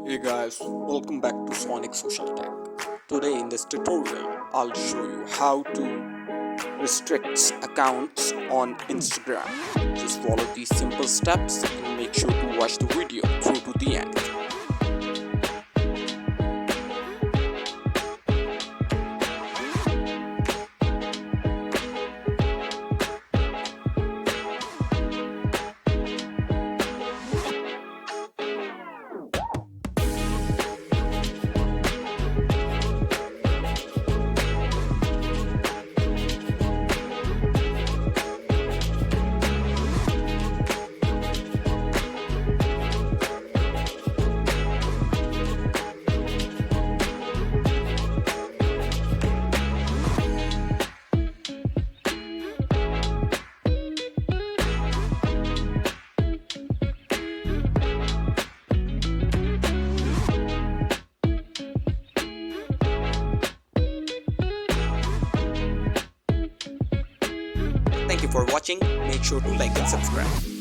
Hey guys, welcome back to Sonic Social Tech. Today in this tutorial, I'll show you how to restrict accounts on Instagram. Just follow these simple steps and make sure to watch the video through to the end. Thank you for watching. Make sure to like and subscribe.